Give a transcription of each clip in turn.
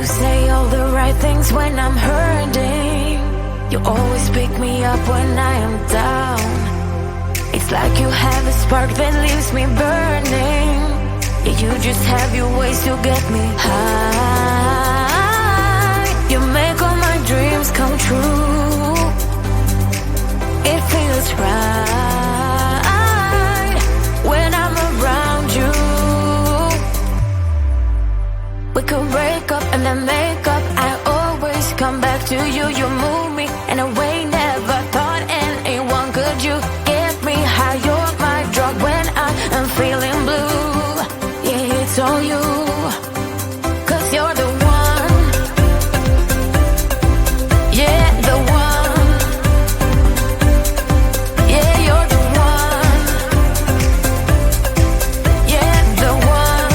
say all the right things when I'm hurting. You always pick me up when I am down. It's like you have a spark that leaves me burning. Yeah, you just have your ways to get me high. You make all my dreams come true. It feels right when I'm around you. We could break up and then make up. I always come back to you. You move me in a way never thought anyone could. You get me high. You're my drug when I am feeling blue. Yeah, it's all you, 'cause you're the one. Yeah, the one. Yeah, you're the one. Yeah, the one.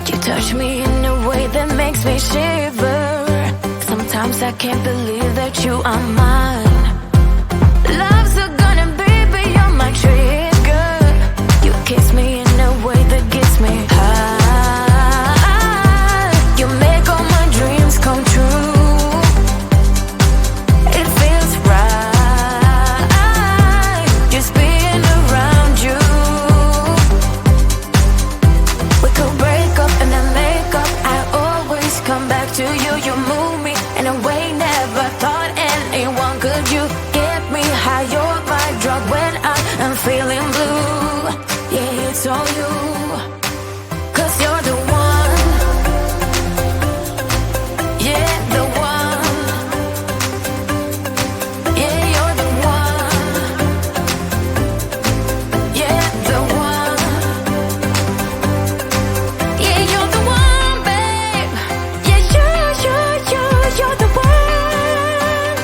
You touch me in a way that makes me shiver. Sometimes I can't believe that you are mine. Love's a gun and baby, you're my trigger. You kiss me in a way that gets me high. You make all my dreams come true. It feels right just being around you. We could break up and then make up. I always come back to you. You move me in a way never thought anyone could. You get me high. You're my drug when I am feeling blue. Yeah, it's all you, 'cause you're the one. Yeah, the one. Yeah, you're the one. Yeah, the one. Yeah, you're the one, babe. Yeah, you're the one.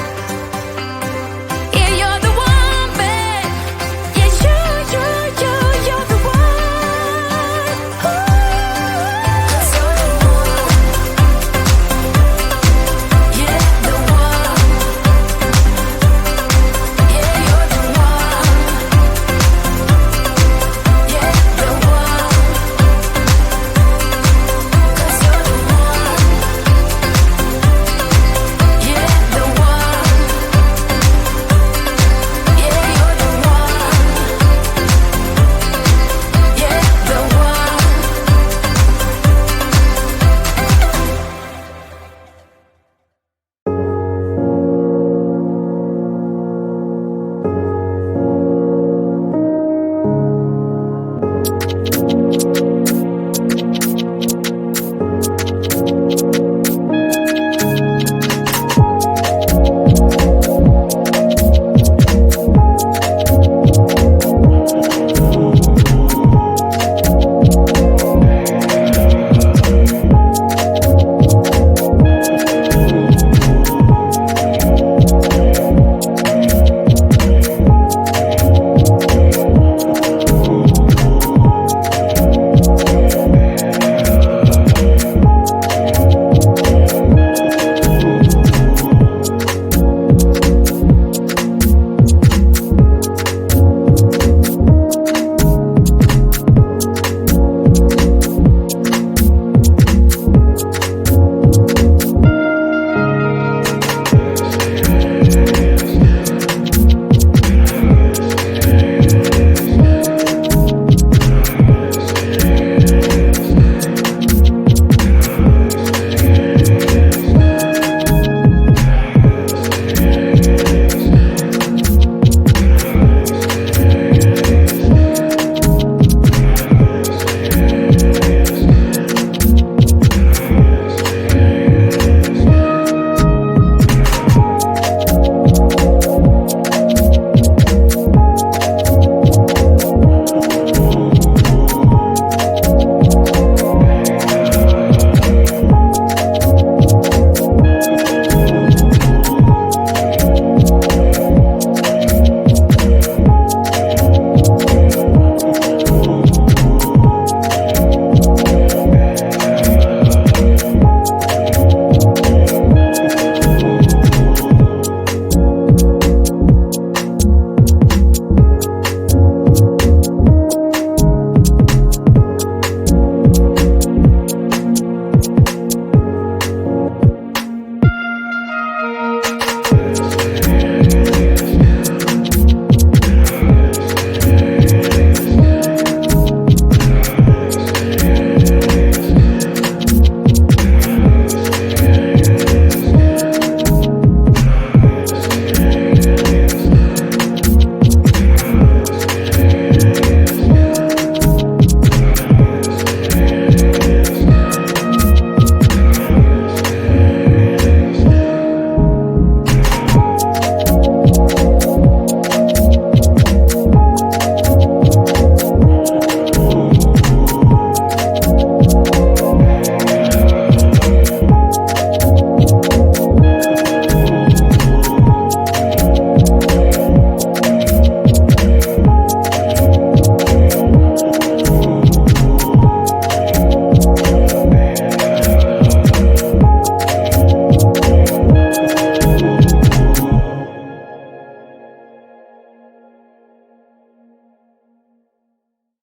Yeah, you're the one, babe. Yeah,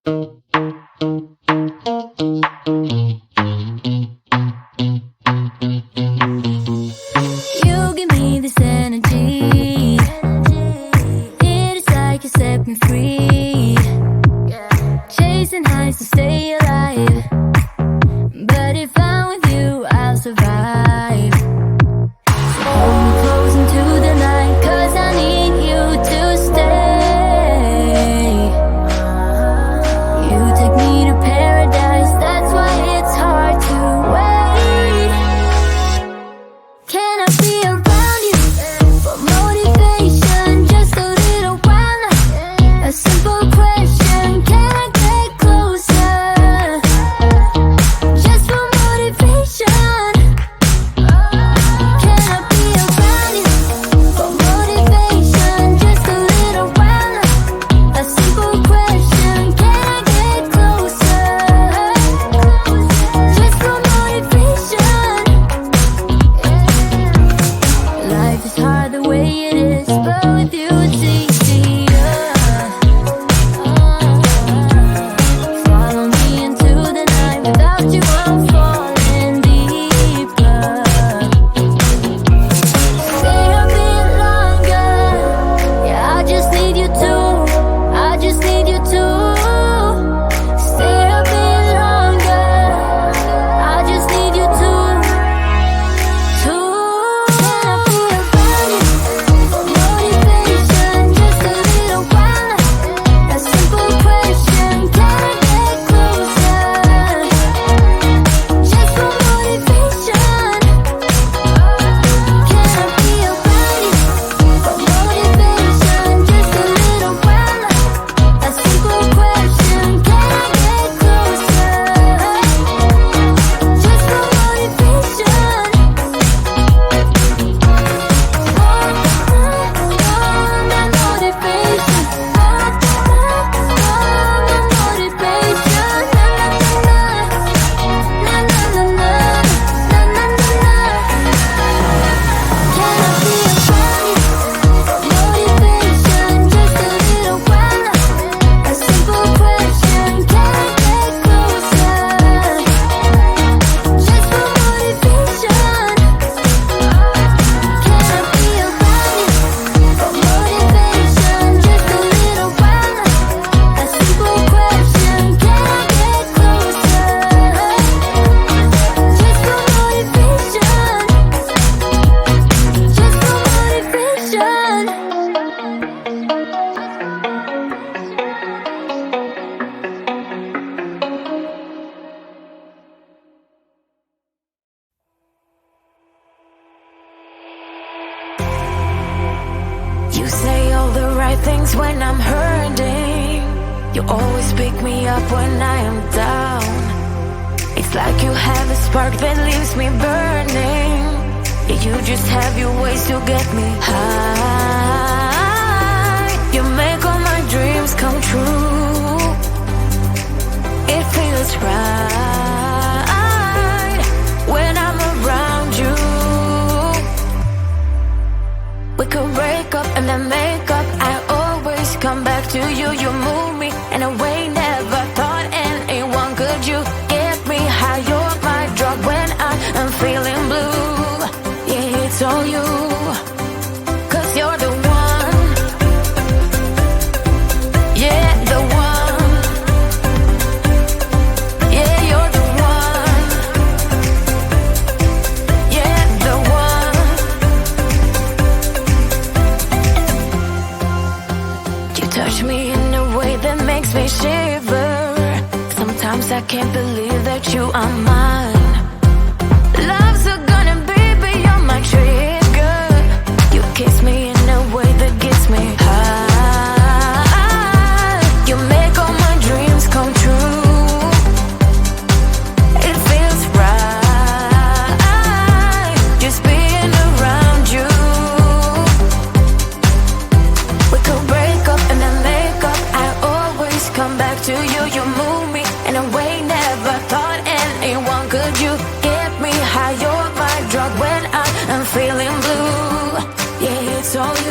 You give me this energy. It is like you set me free. Chasing highs to stay alive. But if I'm with you, I'll survive. Hold me close into the night, 'cause I need you to stay. You take me to paradise, that's why it's hard to wait. Can I be around you for motivation? Just a little while now. A simple question, can I get closer? Just for motivation. Can I be around you for motivation? Just a little while now. A simple question, can I get closer? Just for motivation. Life is hard the way it is, but with you it's easier. Follow me into the night, without you I'm falling deeper. Stay a bit longer, yeah, I just need you to, I just need you to. Stay a bit longer, I just need you to. Can I be around you for motivation? Just a little while now. A simple question, can I get closer? Just for motivation. Can I be around you for motivation? Just a little while now. A simple question, can I get closer? Just for motivation. You say all the right things when I'm hurting. You always pick me up when I am down. It's like you have a spark that leaves me burning. Yeah, you just have your ways to get me high. You make all my dreams come true. It feels right when I'm around you. We could break up and then make up. I always come back to you. You move me in a way never thought anyone could. You get me high. You're my drug when I am feeling blue. Yeah, it's all you, 'cause you're the one. Yeah, the one. Yeah, you're the one. Yeah, the one. You touch me in a way that makes me shiver. Sometimes I can't believe that you are mine. Love's a gun and baby, you're my trigger. You kiss me in a way that gets me high. You make all my dreams come true. It feels right just being around you. We could break up and then make up. I always come back to you. You move me in a way never thought anyone could. You get me high. You're my drug when I am feeling blue. Yeah, it's all you.